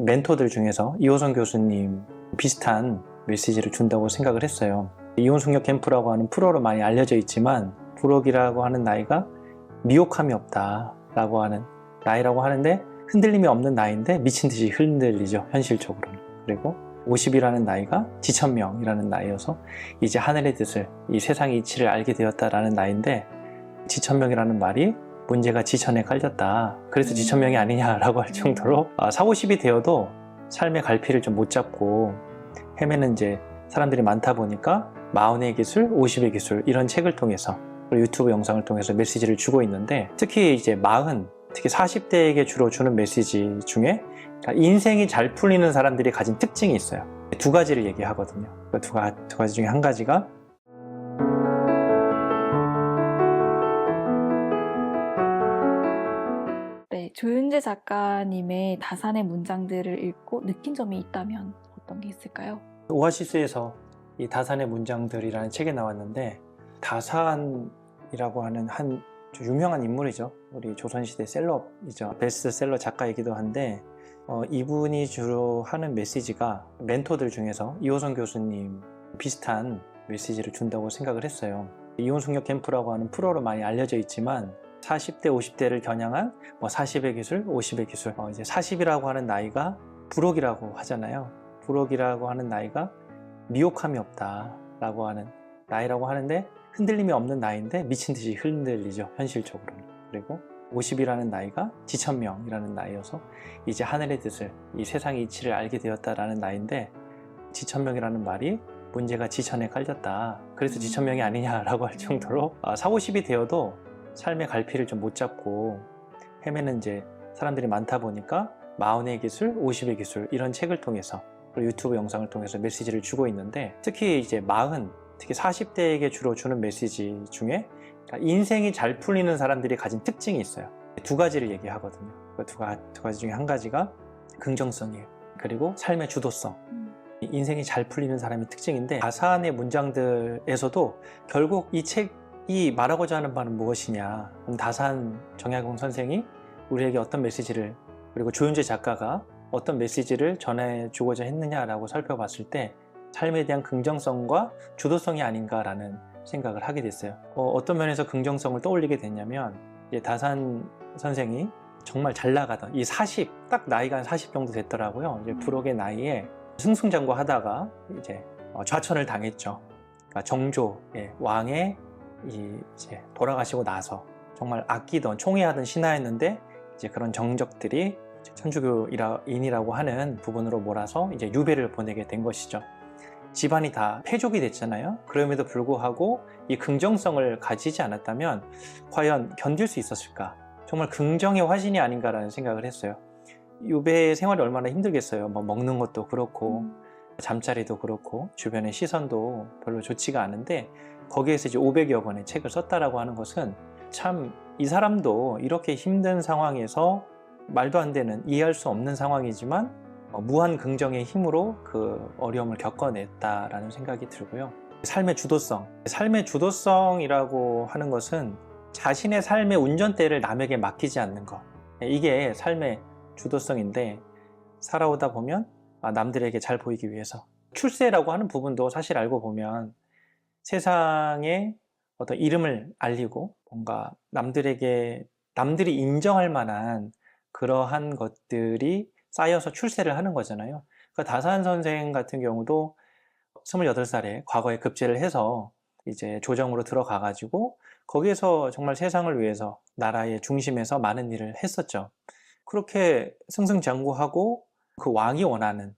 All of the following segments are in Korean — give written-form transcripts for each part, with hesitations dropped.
멘토들 중에서 이호선 교수님 비슷한 메시지를 준다고 생각을 했어요. 이혼숙녀 캠프라고 하는 프로로 많이 알려져 있지만 부록이라고 하는 나이가 미혹함이 없다 라고 하는 나이라고 하는데 흔들림이 없는 나이인데 미친 듯이 흔들리죠, 현실적으로는. 그리고 50이라는 나이가 지천명이라는 나이여서 이제 하늘의 뜻을, 이 세상의 이치를 알게 되었다라는 나이인데, 지천명이라는 말이 문제가 지천에 깔렸다, 그래서 지천명이 아니냐라고 할 정도로 40, 50이 되어도 삶의 갈피를 좀 못 잡고 헤매는 이제 사람들이 많다 보니까 40의 기술, 50의 기술 이런 책을 통해서, 그리고 유튜브 영상을 통해서 메시지를 주고 있는데, 특히 이제 특히 40대에게 주로 주는 메시지 중에 인생이 잘 풀리는 사람들이 가진 특징이 있어요. 두 가지를 얘기하거든요. 그 두 가지 중에 한 가지가 네, 조윤재 작가님의 다산의 문장들을 읽고 느낀 점이 있다면 어떤 게 있을까요? 오아시스에서 이 다산의 문장들이라는 책이 나왔는데, 다산이라고 하는 한 유명한 인물이죠. 우리 조선시대 셀럽이죠. 베스트셀러 작가이기도 한데, 이분이 주로 하는 메시지가 멘토들 중에서 이호선 교수님 비슷한 메시지를 준다고 생각을 했어요. 이혼숙녀 캠프라고 하는 프로로 많이 알려져 있지만 40대, 50대를 겨냥한 40의 기술, 50의 기술, 이제 40이라고 하는 나이가 부록이라고 하잖아요. 부록이라고 하는 나이가 미혹함이 없다 라고 하는 나이라고 하는데 흔들림이 없는 나이인데 미친 듯이 흔들리죠, 현실적으로는. 그리고 50이라는 나이가 지천명이라는 나이여서 이제 하늘의 뜻을, 이 세상의 이치를 알게 되었다라는 나이인데, 지천명이라는 말이 문제가 지천에 깔렸다, 그래서 지천명이 아니냐라고 할 정도로 40, 50이 되어도 삶의 갈피를 좀 못 잡고 헤매는 이제 사람들이 많다 보니까 40의 기술, 50의 기술 이런 책을 통해서, 그리고 유튜브 영상을 통해서 메시지를 주고 있는데, 특히 이제 특히 40대에게 주로 주는 메시지 중에 인생이 잘 풀리는 사람들이 가진 특징이 있어요. 두 가지를 얘기하거든요. 그 두 가지 중에 한 가지가 긍정성이에요. 그리고 삶의 주도성. 인생이 잘 풀리는 사람의 특징인데, 다산의 문장들에서도 결국 이 책이 말하고자 하는 바는 무엇이냐, 다산 정약용 선생이 우리에게 어떤 메시지를, 그리고 조윤재 작가가 어떤 메시지를 전해주고자 했느냐라고 살펴봤을 때 삶에 대한 긍정성과 주도성이 아닌가라는 생각을 하게 됐어요. 어떤 면에서 긍정성을 떠올리게 됐냐면, 이제 다산 선생이 정말 잘 나가던 이 40, 딱 나이가 40 정도 됐더라고요. 이제 부록의 나이에 승승장구하다가 이제 좌천을 당했죠. 그러니까 정조의 왕의 이제 돌아가시고 나서 정말 아끼던 총애하던 신하였는데, 이제 그런 정적들이 천주교인이라고 하는 부분으로 몰아서 이제 유배를 보내게 된 것이죠. 집안이 다 패족이 됐잖아요. 그럼에도 불구하고 이 긍정성을 가지지 않았다면 과연 견딜 수 있었을까? 정말 긍정의 화신이 아닌가라는 생각을 했어요. 유배 생활이 얼마나 힘들겠어요. 먹는 것도 그렇고 잠자리도 그렇고 주변의 시선도 별로 좋지가 않은데, 거기에서 이제 500여 권의 책을 썼다라고 하는 것은 참 이 사람도 이렇게 힘든 상황에서 말도 안 되는, 이해할 수 없는 상황이지만 무한 긍정의 힘으로 그 어려움을 겪어냈다라는 생각이 들고요. 삶의 주도성이라고 하는 것은 자신의 삶의 운전대를 남에게 맡기지 않는 것, 이게 삶의 주도성인데, 살아오다 보면 남들에게 잘 보이기 위해서 출세라고 하는 부분도 사실 알고 보면 세상에 어떤 이름을 알리고 뭔가 남들이 인정할 만한 그러한 것들이 쌓여서 출세를 하는 거잖아요. 그러니까 다산 선생 같은 경우도 28살에 과거에 급제를 해서 이제 조정으로 들어가가지고 거기에서 정말 세상을 위해서 나라의 중심에서 많은 일을 했었죠. 그렇게 승승장구하고 그 왕이 원하는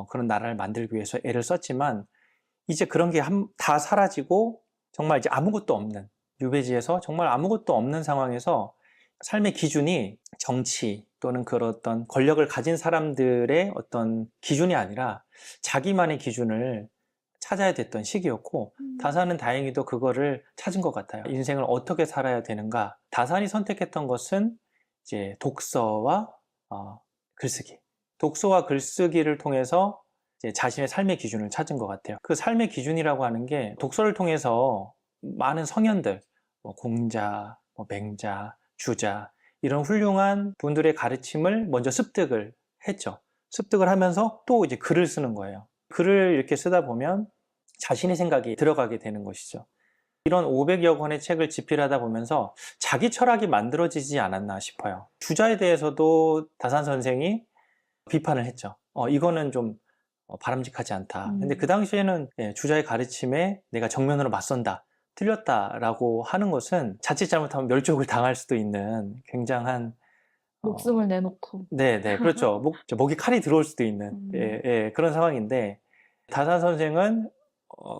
그런 나라를 만들기 위해서 애를 썼지만, 이제 그런 게 다 사라지고 정말 이제 아무것도 없는, 유배지에서 정말 아무것도 없는 상황에서 삶의 기준이 정치 또는 그런 어떤 권력을 가진 사람들의 어떤 기준이 아니라 자기만의 기준을 찾아야 됐던 시기였고, 다산은 다행히도 그거를 찾은 것 같아요. 인생을 어떻게 살아야 되는가. 다산이 선택했던 것은 이제 독서와 글쓰기. 독서와 글쓰기를 통해서 이제 자신의 삶의 기준을 찾은 것 같아요. 그 삶의 기준이라고 하는 게 독서를 통해서 많은 성현들, 공자, 맹자, 주자 이런 훌륭한 분들의 가르침을 먼저 습득을 했죠. 습득을 하면서 또 이제 글을 쓰는 거예요. 글을 이렇게 쓰다 보면 자신의 생각이 들어가게 되는 것이죠. 이런 500여 권의 책을 집필하다 보면서 자기 철학이 만들어지지 않았나 싶어요. 주자에 대해서도 다산 선생이 비판을 했죠. 이거는 좀 바람직하지 않다. 근데 그 당시에는 주자의 가르침에 내가 정면으로 맞선다, 틀렸다라고 하는 것은 자칫 잘못하면 멸족을 당할 수도 있는 굉장한 목숨을 내놓고. 네네, 그렇죠. 목에 칼이 들어올 수도 있는 그런 상황인데, 다산 선생은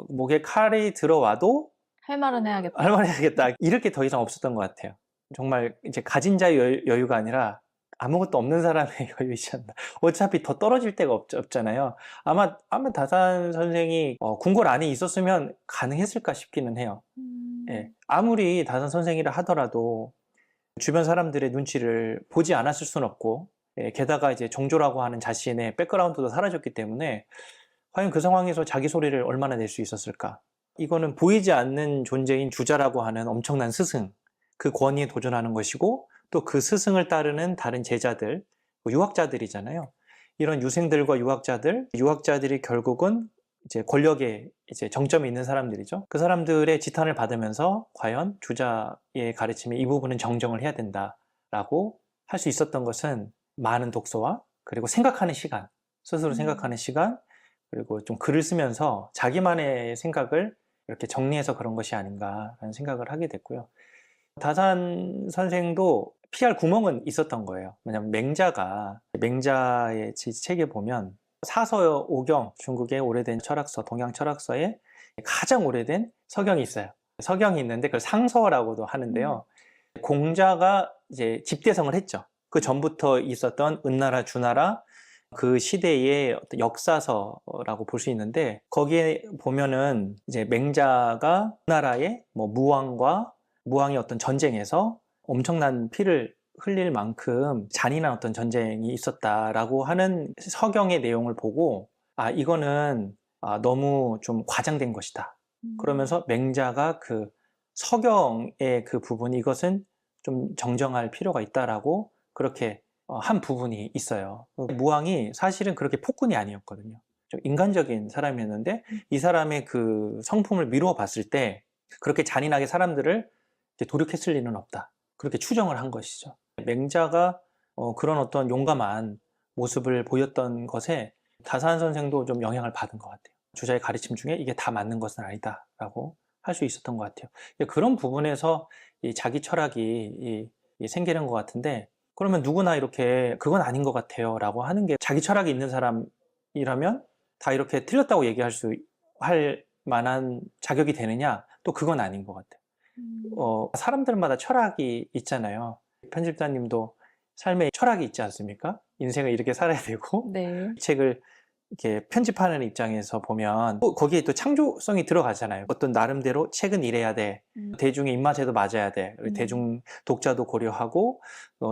목에 칼이 들어와도 할 말은 해야겠다. 할 말 해야겠다, 이럴 게 더 이상 없었던 것 같아요. 정말 이제 가진 자의 여유가 아니라 아무것도 없는 사람의 여유이지 않나. 어차피 더 떨어질 데가 없잖아요. 아마 다산 선생이 궁궐 안에 있었으면 가능했을까 싶기는 해요. 예, 아무리 다산 선생이라 하더라도 주변 사람들의 눈치를 보지 않았을 수는 없고, 게다가 이제 정조라고 하는 자신의 백그라운드도 사라졌기 때문에 과연 그 상황에서 자기 소리를 얼마나 낼 수 있었을까? 이거는 보이지 않는 존재인 주자라고 하는 엄청난 스승, 그 권위에 도전하는 것이고, 또 그 스승을 따르는 다른 제자들, 유학자들이잖아요. 이런 유생들과 유학자들이 결국은 이제 권력의 이제 정점에 있는 사람들이죠. 그 사람들의 지탄을 받으면서 과연 주자의 가르침에 이 부분은 정정을 해야 된다라고 할 수 있었던 것은 많은 독서와 그리고 생각하는 시간, 스스로 생각하는 시간, 그리고 좀 글을 쓰면서 자기만의 생각을 이렇게 정리해서 그런 것이 아닌가라는 생각을 하게 됐고요. 다산 선생도 피할 구멍은 있었던 거예요. 왜냐하면 맹자의 책에 보면 사서 오경, 중국의 오래된 철학서, 동양 철학서에 가장 오래된 서경이 있어요. 서경이 있는데 그걸 상서라고도 하는데요. 공자가 이제 집대성을 했죠. 그 전부터 있었던 은나라, 주나라 그 시대의 어떤 역사서라고 볼 수 있는데, 거기에 보면은 이제 맹자가 나라의 무왕의 어떤 전쟁에서 엄청난 피를 흘릴 만큼 잔인한 어떤 전쟁이 있었다라고 하는 서경의 내용을 보고, 이거는 너무 좀 과장된 것이다. 그러면서 맹자가 그 서경의 그 부분, 이것은 좀 정정할 필요가 있다라고 그렇게 한 부분이 있어요. 무왕이 사실은 그렇게 폭군이 아니었거든요. 좀 인간적인 사람이었는데, 이 사람의 그 성품을 미루어 봤을 때 그렇게 잔인하게 사람들을 도륙했을 리는 없다, 그렇게 추정을 한 것이죠. 맹자가 그런 어떤 용감한 모습을 보였던 것에 다산 선생도 좀 영향을 받은 것 같아요. 주자의 가르침 중에 이게 다 맞는 것은 아니다라고 할 수 있었던 것 같아요. 그런 부분에서 이 자기 철학이 생기는 것 같은데, 그러면 누구나 이렇게 그건 아닌 것 같아요 라고 하는 게 자기 철학이 있는 사람이라면 다 이렇게 틀렸다고 할 만한 자격이 되느냐? 또 그건 아닌 것 같아요. 사람들마다 철학이 있잖아요. 편집자님도 삶에 철학이 있지 않습니까? 인생을 이렇게 살아야 되고, 네. 책을 이렇게 편집하는 입장에서 보면 거기에 또 창조성이 들어가잖아요. 어떤 나름대로 책은 이래야 돼, 대중의 입맛에도 맞아야 돼, 대중 독자도 고려하고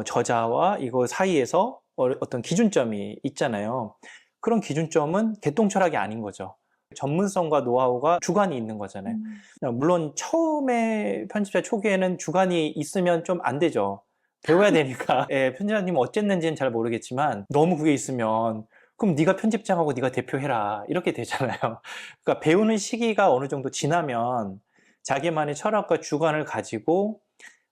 저자와 이거 사이에서 어떤 기준점이 있잖아요. 그런 기준점은 개똥철학이 아닌 거죠. 전문성과 노하우가 주관이 있는 거잖아요. 물론 처음에 편집자 초기에는 주관이 있으면 좀 안 되죠. 배워야 되니까. 편집자님은 어쨌는지는 잘 모르겠지만 너무 그게 있으면 그럼 네가 편집장하고 네가 대표해라, 이렇게 되잖아요. 그러니까 배우는 시기가 어느 정도 지나면 자기만의 철학과 주관을 가지고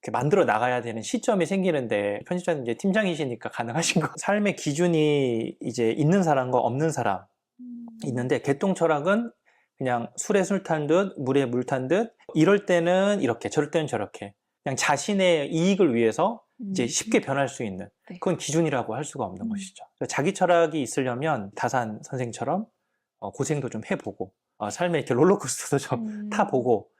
이렇게 만들어 나가야 되는 시점이 생기는데, 편집자님 이제 팀장이시니까 가능하신 거. 삶의 기준이 이제 있는 사람과 없는 사람 있는데, 개똥 철학은 그냥 술에 술 탄 듯 물에 물 탄 듯, 이럴 때는 이렇게 저럴 때는 저렇게, 그냥 자신의 이익을 위해서 이제 쉽게 변할 수 있는, 그건 기준이라고 할 수가 없는 것이죠. 자기 철학이 있으려면 다산 선생처럼 고생도 좀 해보고, 삶에 이렇게 롤러코스터도 좀 타보고,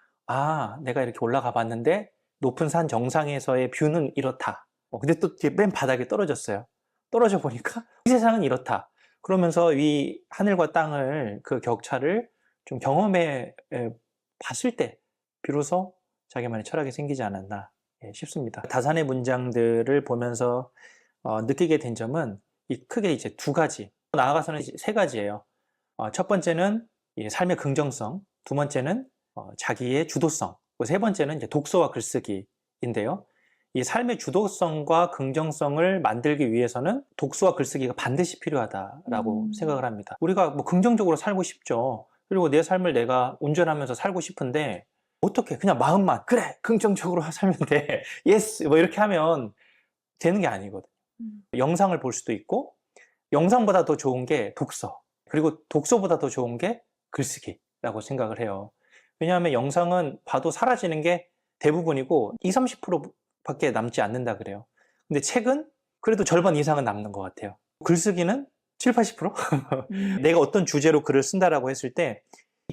내가 이렇게 올라가 봤는데 높은 산 정상에서의 뷰는 이렇다. 근데 또 맨 바닥에 떨어졌어요. 떨어져 보니까 이 세상은 이렇다. 그러면서 이 하늘과 땅을, 그 격차를 좀 경험해 봤을 때 비로소 자기만의 철학이 생기지 않았나 싶습니다. 다산의 문장들을 보면서 느끼게 된 점은 크게 이제 두 가지, 나아가서는 이제 세 가지예요. 첫 번째는 삶의 긍정성, 두 번째는 자기의 주도성, 세 번째는 이제 독서와 글쓰기인데요. 이 삶의 주도성과 긍정성을 만들기 위해서는 독서와 글쓰기가 반드시 필요하다라고 생각을 합니다. 우리가 뭐 긍정적으로 살고 싶죠. 그리고 내 삶을 내가 운전하면서 살고 싶은데 어떻게 그냥 마음만 그래 긍정적으로 살면 돼 예스 뭐 이렇게 하면 되는 게 아니거든. 영상을 볼 수도 있고 영상보다 더 좋은 게 독서, 그리고 독서보다 더 좋은 게 글쓰기라고 생각을 해요. 왜냐하면 영상은 봐도 사라지는 게 대부분이고 20, 30%밖에 남지 않는다 그래요. 근데 책은 그래도 절반 이상은 남는 것 같아요. 글쓰기는 7, 80%? 내가 어떤 주제로 글을 쓴다라고 했을 때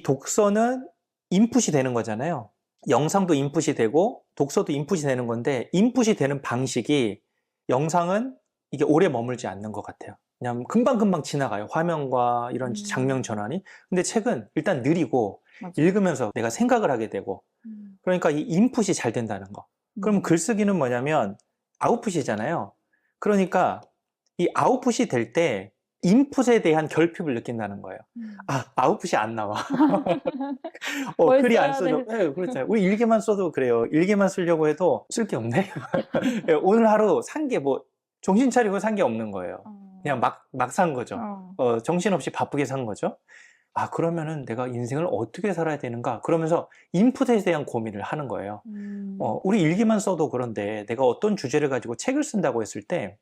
독서는 인풋이 되는 거잖아요. 영상도 인풋이 되고 독서도 인풋이 되는 건데 인풋이 되는 방식이 영상은 이게 오래 머물지 않는 것 같아요. 그냥 금방금방 지나가요. 화면과 이런 장면 전환이. 근데 책은 일단 느리고 맞아요. 읽으면서 내가 생각을 하게 되고 그러니까 이 인풋이 잘 된다는 거. 그럼 글쓰기는 뭐냐면 아웃풋이잖아요. 그러니까 이 아웃풋이 될 때 인풋에 대한 결핍을 느낀다는 거예요. 아, 아웃풋이 안 나와. 뭘 글이 안 써야 써져. 될지. 네, 그렇잖아요. 우리 일기만 써도 그래요. 일기만 쓰려고 해도 쓸 게 없네. 예, 오늘 하루 산 게 뭐 정신 차리고 산 게 없는 거예요. 그냥 막 산 거죠. 정신없이 바쁘게 산 거죠. 아, 그러면은 내가 인생을 어떻게 살아야 되는가? 그러면서 인풋에 대한 고민을 하는 거예요. 우리 일기만 써도 그런데 내가 어떤 주제를 가지고 책을 쓴다고 했을 때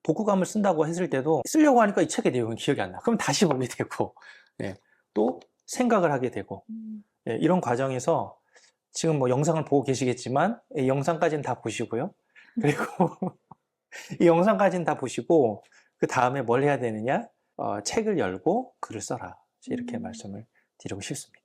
독후감을 쓴다고 했을 때도 쓰려고 하니까 이 책의 내용이 기억이 안 나. 그럼 다시 보게 되고, 예, 또 생각을 하게 되고, 예, 이런 과정에서 지금 뭐 영상을 보고 계시겠지만, 이 영상까지는 다 보시고요. 그리고 이 영상까지는 다 보시고, 그 다음에 뭘 해야 되느냐? 책을 열고 글을 써라. 이렇게 말씀을 드리고 싶습니다.